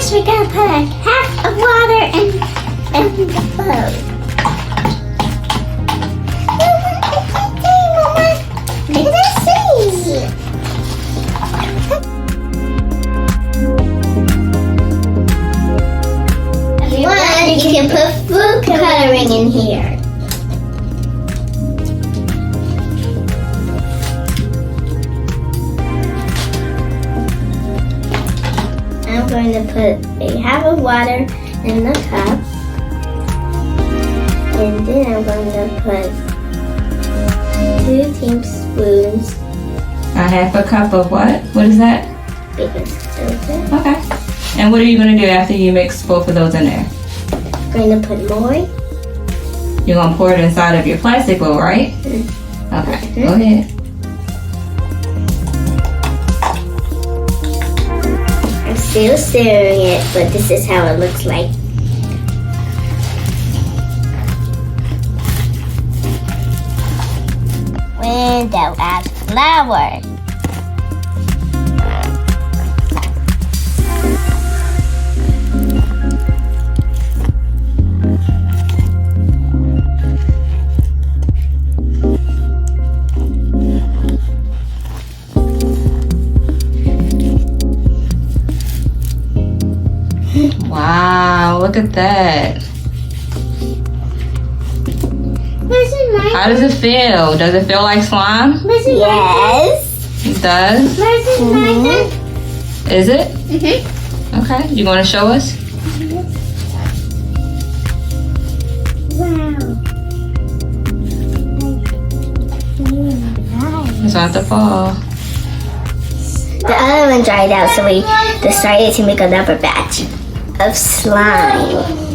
First, we're gonna put a half of water in the bowl. Look at that seed. If you want, you can put food coloring in here. I'm going to put a half of water in the cup. And then I'm going to put 2 tablespoons. A half a cup of what? What is that? Baking soda. Okay. And what are you going to do after you mix both of those in there? I'm going to put more. You're going to pour it inside of your plastic bowl, right? Okay, go ahead. I'm still stirring it, but this is how it looks like. Then they'll add flour. Wow, look at that. How does it feel? Does it feel like slime? Yes. It does? Is it? Mm-hmm. Okay, you want to show us? Wow. It's about to fall. The other one dried out, so we decided to make another batch of slime.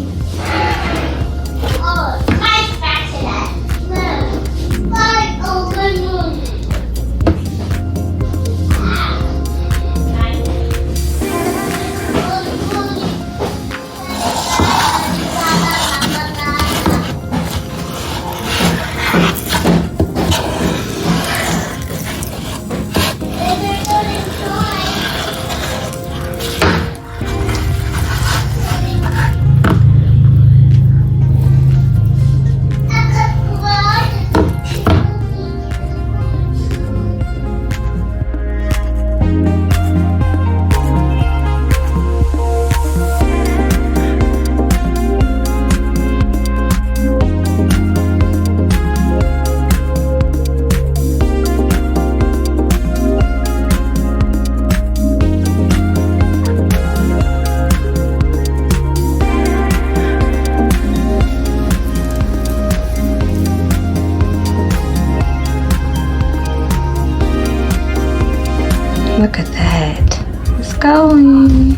Look at that. It's going.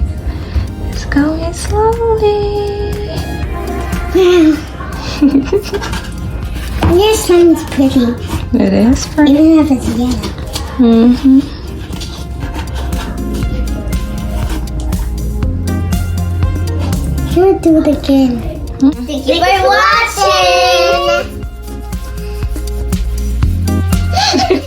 It's going slowly. Wow. Your slime's pretty. It is pretty. Even if it's yellow. Mm-hmm. We'll do it again. Thank you for watching.